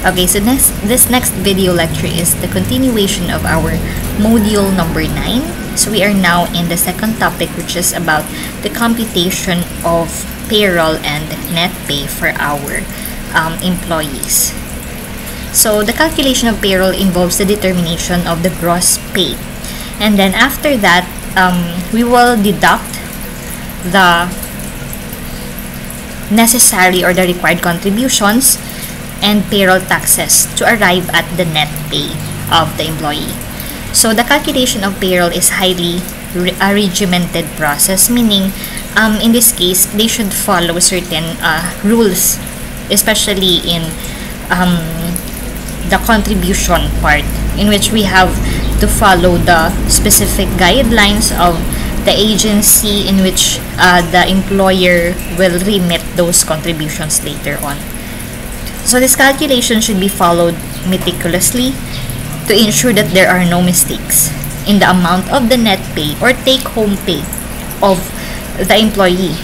Okay, so this next video lecture is the continuation of our module number 9. So we are now in the second topic, which is about the computation of payroll and net pay for our employees. So the calculation of payroll involves the determination of the gross pay. And then after that, we will deduct the necessary or the required contributions and payroll taxes to arrive at the net pay of the employee. So the calculation of payroll is highly a regimented process, meaning in this case they should follow certain rules, especially in the contribution part, in which we have to follow the specific guidelines of the agency in which the employer will remit those contributions later on. So this calculation should be followed meticulously to ensure that there are no mistakes in the amount of the net pay or take-home pay of the employee,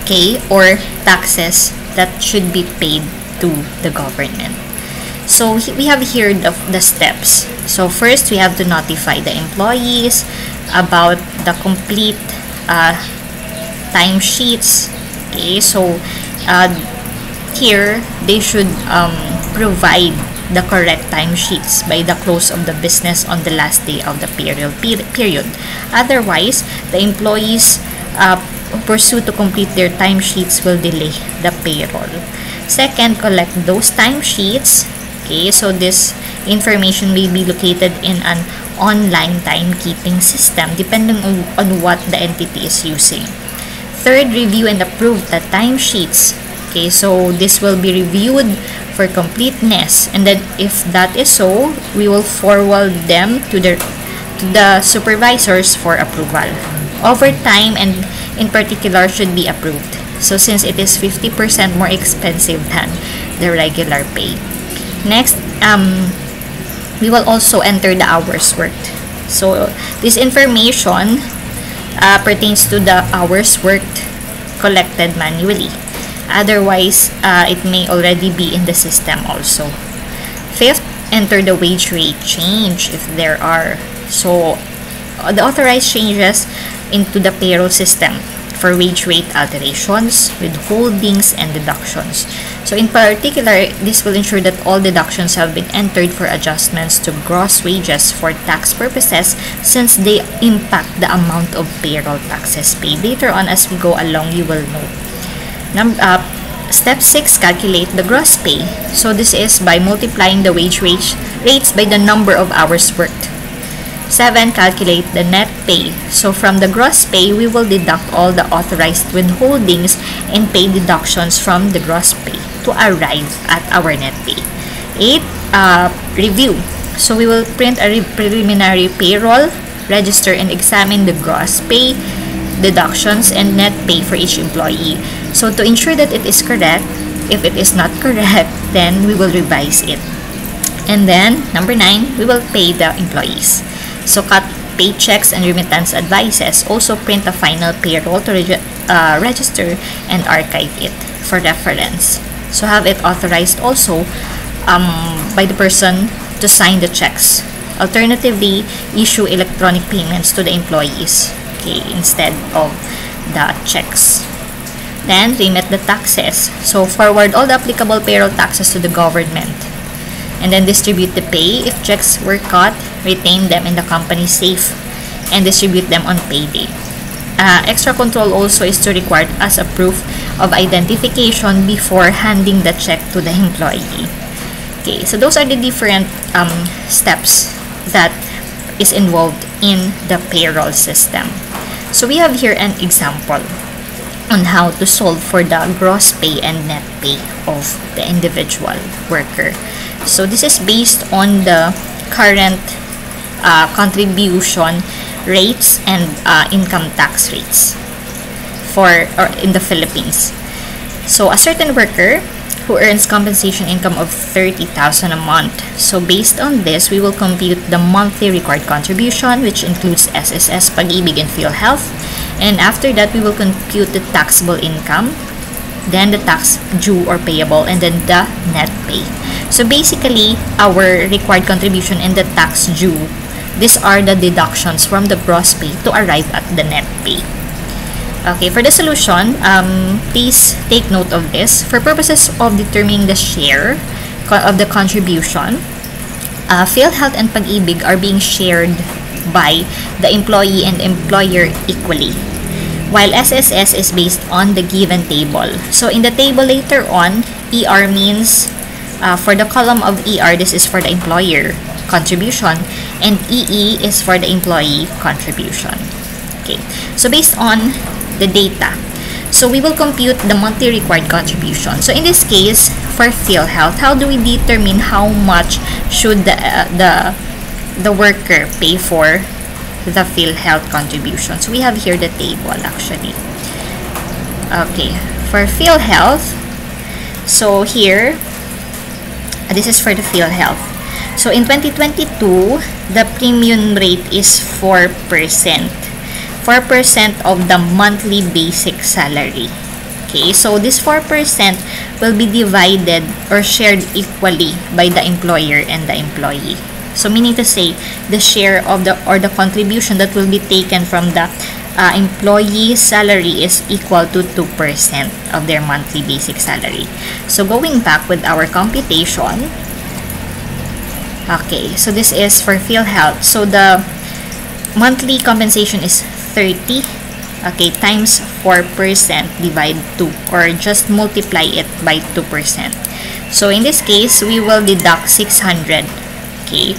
okay, or taxes that should be paid to the government. So we have here the steps. So first, we have to notify the employees about the complete timesheets. Okay, so here they should provide the correct timesheets by the close of the business on the last day of the period. Otherwise, the employees who pursue to complete their timesheets will delay the payroll. Second, collect those timesheets. Okay, so this information may be located in an online timekeeping system depending on what the entity is using. Third, review and approve the timesheets. Okay, so this will be reviewed for completeness, and then if that is so, we will forward them to the supervisors for approval. Overtime and in particular should be approved. So since it is 50% more expensive than the regular pay. Next, we will also enter the hours worked. So this information pertains to the hours worked collected manually. Otherwise, it may already be in the system also. Fifth, enter the wage rate change if there are. So the authorized changes into the payroll system for wage rate alterations, withholdings, and deductions. So in particular, this will ensure that all deductions have been entered for adjustments to gross wages for tax purposes, since they impact the amount of payroll taxes paid. Later on, as we go along, you will know. Step 6, calculate the gross pay. So this is by multiplying the wage rates by the number of hours worked. 7, calculate the net pay. So from the gross pay, we will deduct all the authorized withholdings and pay deductions from the gross pay to arrive at our net pay. 8, review. So we will print a preliminary payroll, register and examine the gross pay, deductions, and net pay for each employee. So to ensure that it is correct, if it is not correct, then we will revise it. And then, number 9, we will pay the employees. So cut paychecks and remittance advices. Also print a final payroll to register and archive it for reference. So have it authorized also by the person to sign the checks. Alternatively, issue electronic payments to the employees, okay, instead of the checks. Then remit the taxes. So forward all the applicable payroll taxes to the government. And then distribute the pay. If checks were cut, retain them in the company safe and distribute them on payday. Extra control also is to require as a proof of identification before handing the check to the employee. Okay, so those are the different steps that is involved in the payroll system. So we have here an example on how to solve for the gross pay and net pay of the individual worker. So this is based on the current contribution rates and income tax rates in the Philippines. So a certain worker who earns compensation income of 30,000 a month. So based on this, we will compute the monthly required contribution, which includes SSS, Pag-ibig, and PhilHealth. And after that, we will compute the taxable income then the tax due or payable, and then the net pay. So basically, our required contribution and the tax due, these are the deductions from the gross pay to arrive at the net pay. Okay, for the solution, please take note of this. For purposes of determining the share of the contribution, PhilHealth and Pag-ibig are being shared by the employee and employer equally, while SSS is based on the given table. So in the table later on, ER means for the column of ER, this is for the employer contribution, and EE is for the employee contribution. Okay, so based on the data, so we will compute the monthly required contribution. So in this case, for PhilHealth, how do we determine how much should the worker pay for the PhilHealth contribution? So we have here the table actually. Okay, for PhilHealth, so here, this is for the PhilHealth. So in 2022, the premium rate is 4%. 4% of the monthly basic salary. Okay, so this 4% will be divided or shared equally by the employer and the employee. So meaning to say, the share of the contribution that will be taken from the employee's salary is equal to 2% of their monthly basic salary. So going back with our computation, okay, so this is for PhilHealth. So the monthly compensation is 30, okay, times 4% divide 2, or just multiply it by 2%. So in this case, we will deduct 600, okay,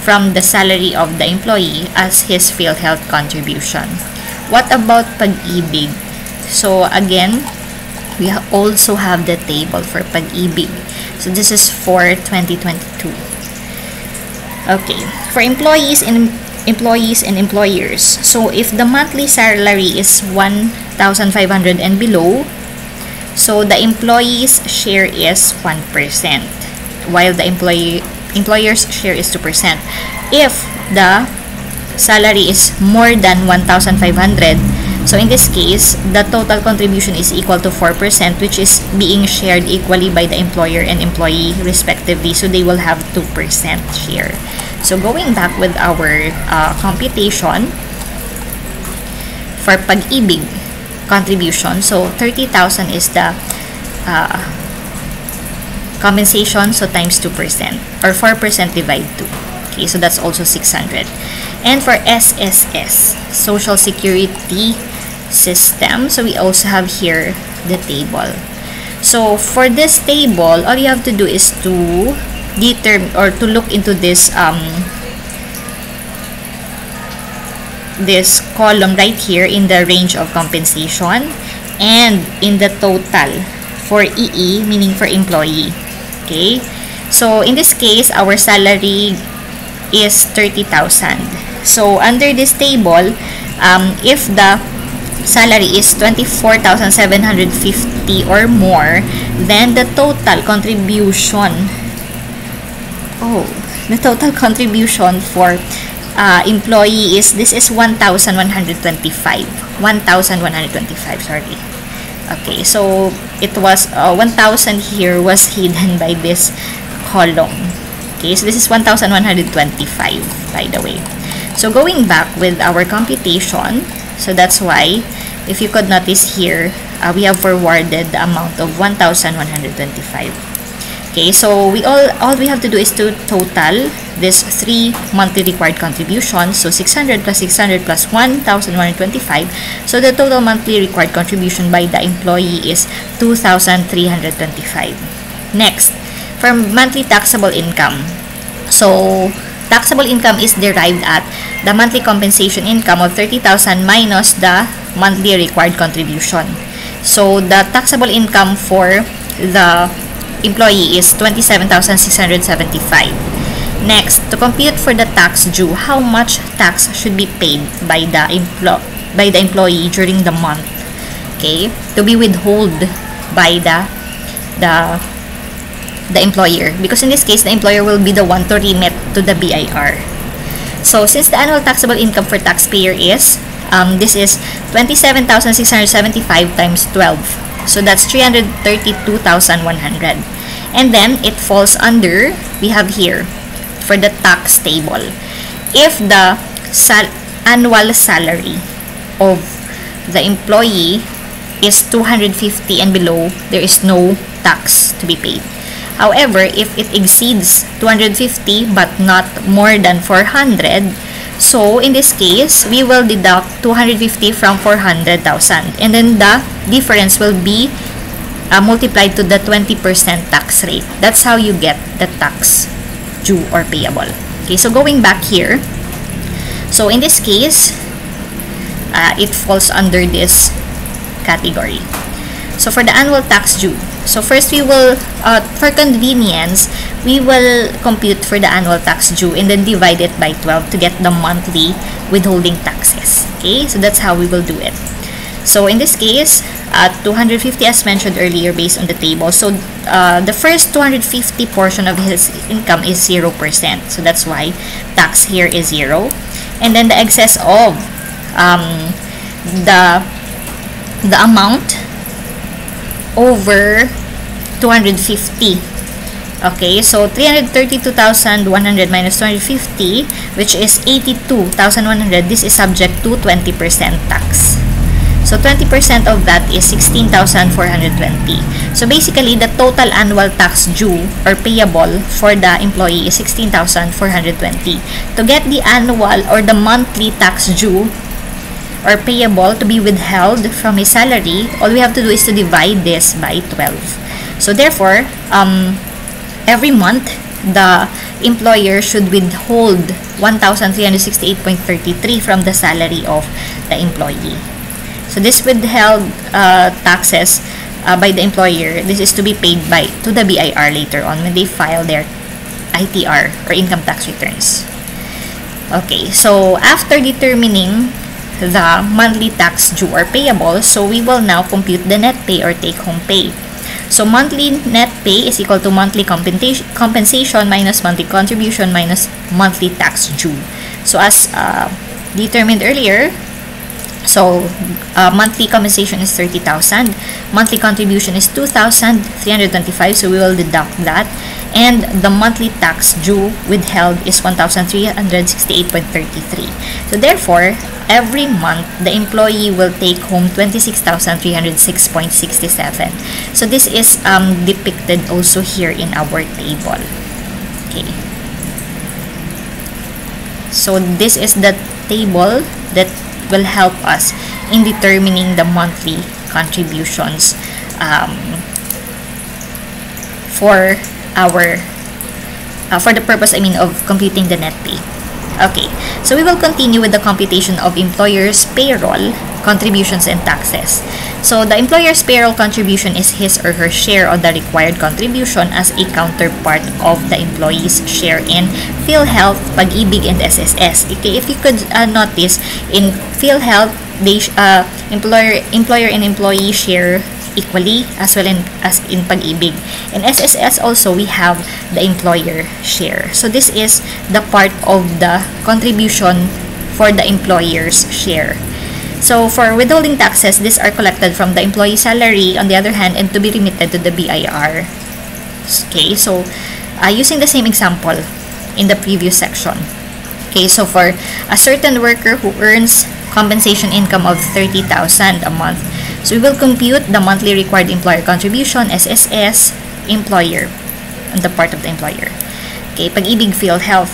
from the salary of the employee as his PhilHealth contribution. What about Pag-ibig? So again, we also have the table for Pag-ibig. So this is for 2022. Okay, for employees and employers. So if the monthly salary is 1,500 and below, so the employee's share is 1%, while the employer's share is 2%. If the salary is more than 1,500, so in this case, the total contribution is equal to 4%, which is being shared equally by the employer and employee respectively. So they will have 2% share. So going back with our computation for Pag-ibig contribution, so 30,000 is the compensation, so times 2%, or 4% divide 2. Okay, so that's also 600. And for SSS, Social Security System, so we also have here the table. So for this table, all you have to do is to determine or to look into this this column right here in the range of compensation and in the total for EE, meaning for employee. Okay, so in this case, our salary is 30,000. So under this table, if the salary is 24,750 or more, then the total contribution for employee is, this is 1,125, sorry. Okay, so it was 1,000 here was hidden by this column. Okay, so this is 1,125, by the way. So going back with our computation, so that's why, if you could notice here, we have forwarded the amount of 1,125. Okay, so all we have to do is to total this 3 monthly required contributions. So 600 plus 600 plus 1,125. So the total monthly required contribution by the employee is 2,325. Next, for monthly taxable income. So taxable income is derived at the monthly compensation income of 30,000 minus the monthly required contribution. So the taxable income for the employee is 27,675. Next, to compute for the tax due, how much tax should be paid by the employee during the month, okay, to be withheld by the employer, because in this case, the employer will be the one to remit to the BIR. So since the annual taxable income for taxpayer is this is 27,675 times 12. So that's 332,100. And then it falls under, we have here, for the tax table. If the annual salary of the employee is 250 and below, there is no tax to be paid. However, if it exceeds 250 but not more than 400, so in this case, we will deduct 250 from 400,000, and then the difference will be multiplied to the 20% tax rate. That's how you get the tax due or payable. Okay, so going back here, so in this case, it falls under this category. So for the annual tax due, so first we will, for convenience, we will compute for the annual tax due and then divide it by 12 to get the monthly withholding taxes. Okay, so that's how we will do it. So in this case, 250 as mentioned earlier based on the table. So the first 250 portion of his income is 0%. So that's why tax here is 0. And then the excess of the amount over 250. Okay, so 332,100 minus 250, which is 82,100. This is subject to 20% tax. So 20% of that is 16,420. So basically, the total annual tax due or payable for the employee is 16,420. To get the annual or the monthly tax due or payable to be withheld from his salary, all we have to do is to divide this by 12. So therefore, every month, the employer should withhold 1,368.33 from the salary of the employee. So this withheld taxes by the employer, this is to be paid to the BIR later on when they file their ITR or income tax returns. Okay, so after determining the monthly tax due or payable, so we will now compute the net pay or take-home pay. So monthly net pay is equal to monthly compensation minus monthly contribution minus monthly tax due. So as determined earlier, so monthly compensation is 30,000, monthly contribution is 2,325, so we will deduct that, and the monthly tax due withheld is 1,368.33. So therefore, every month the employee will take home 26,306.67. So this is depicted also here in our table. Okay. So this is the table that will help us in determining the monthly contributions for the purpose, of computing the net pay. Okay, so we will continue with the computation of employer's payroll, contributions, and taxes. So the employer's payroll contribution is his or her share of the required contribution as a counterpart of the employee's share in PhilHealth, Pag-ibig, and SSS. Okay, if you could notice, in PhilHealth, they employer and employee share equally as well as in Pag-ibig. In SSS also, we have the employer share. So this is the part of the contribution for the employer's share. So for withholding taxes, these are collected from the employee salary on the other hand and to be remitted to the BIR. Okay, so using the same example in the previous section. Okay, so for a certain worker who earns compensation income of 30,000 a month, so we will compute the monthly required employer contribution, SSS, employer, on the part of the employer. Okay, Pag-ibig, PhilHealth.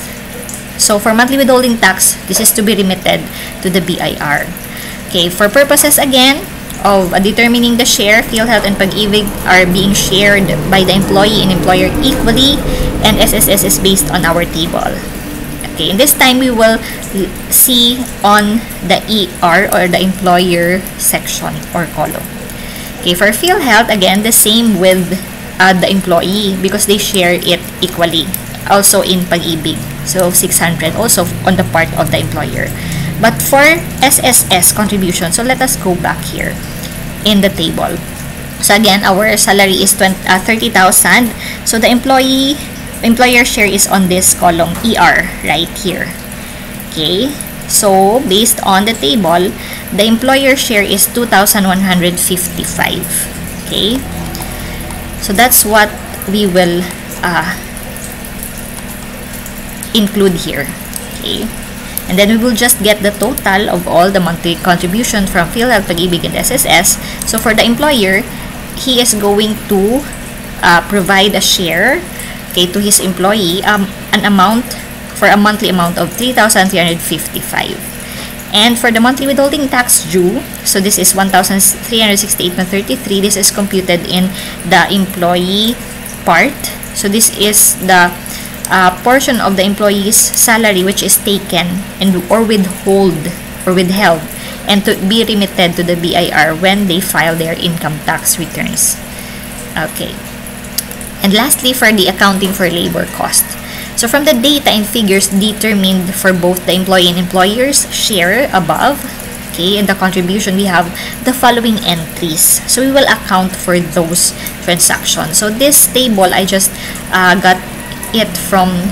So for monthly withholding tax, this is to be remitted to the BIR. Okay, for purposes again of determining the share, PhilHealth and Pag-ibig are being shared by the employee and employer equally, and SSS is based on our table. Okay, and this time we will see on the ER or the employer section or column. Okay, for PhilHealth, again, the same with the employee because they share it equally. Also in Pag-ibig, so 600 also on the part of the employer. But for SSS contribution, so let us go back here in the table. So again, our salary is 30,000. So the employer share is on this column ER right here. Okay, so based on the table, the employer share is 2,155. Okay, so that's what we will include here. Okay, and then we will just get the total of all the monthly contribution from PhilHealth, Pag-ibig, and SSS. So for the employer, he is going to provide a share, okay, to his employee, an amount for a monthly amount of 3,355. And for the monthly withholding tax due, so this is 1,368.33. This is computed in the employee part. So this is the portion of the employee's salary which is taken and or withheld and to be remitted to the BIR when they file their income tax returns. Okay. And lastly, for the accounting for labor cost. So from the data and figures determined for both the employee and employer's share above, okay, and the contribution, we have the following entries. So we will account for those transactions. So this table, I just got it from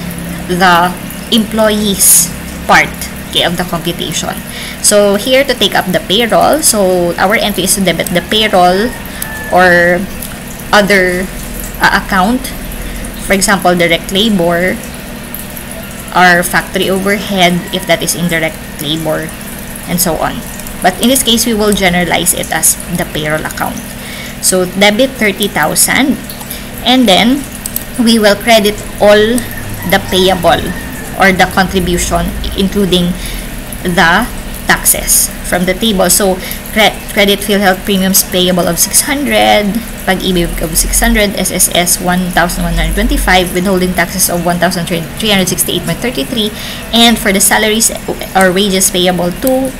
the employees part, okay, of the computation. So here to take up the payroll, so our entry is to debit the payroll or other account, for example, direct labor or factory overhead if that is indirect labor, and so on. But in this case, we will generalize it as the payroll account. So debit 30,000, and then we will credit all the payable or the contribution, including the taxes from the table. So credit PhilHealth premiums payable of 600, Pag-ibig of 600, SSS 1,125, withholding taxes of 1,368.33, and for the salaries or wages payable to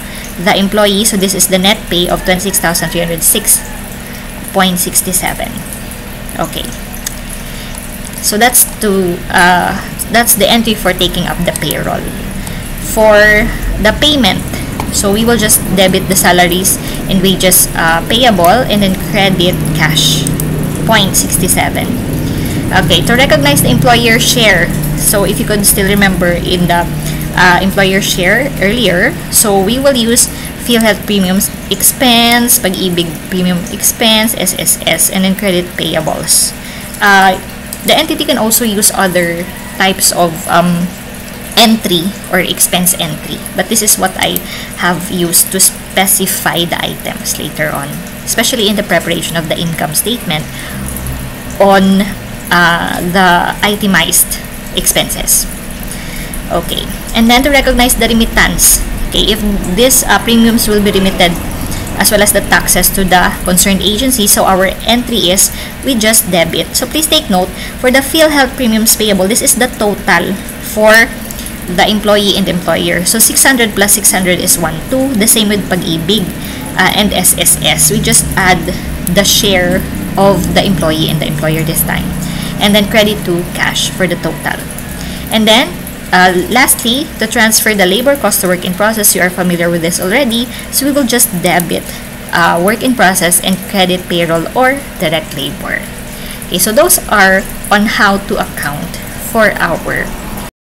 the employee, so this is the net pay of 26,306.67. Okay, so that's the entry for taking up the payroll. For the payment, so we will just debit the salaries and wages payable and then credit cash 0.67. Okay, to recognize the employer share, so if you could still remember in the employer share earlier, so we will use PhilHealth premiums expense, Pag-ibig premium expense, SSS, and then credit payables. The entity can also use other types of entry or expense entry, but this is what I have used to specify the items later on, especially in the preparation of the income statement on the itemized expenses. Okay, and then to recognize the remittance, okay, if these premiums will be remitted as well as the taxes to the concerned agency, so our entry is we just debit. So please take note, for the PhilHealth premiums payable, this is the total for the employee and employer. So 600 plus 600 is 1,2. The same with Pag-ibig and SSS. We just add the share of the employee and the employer this time, and then credit to cash for the total. And then lastly, to transfer the labor cost to work in process, you are familiar with this already, so we will just debit work in process and credit payroll or direct labor. Okay, so those are on how to account for our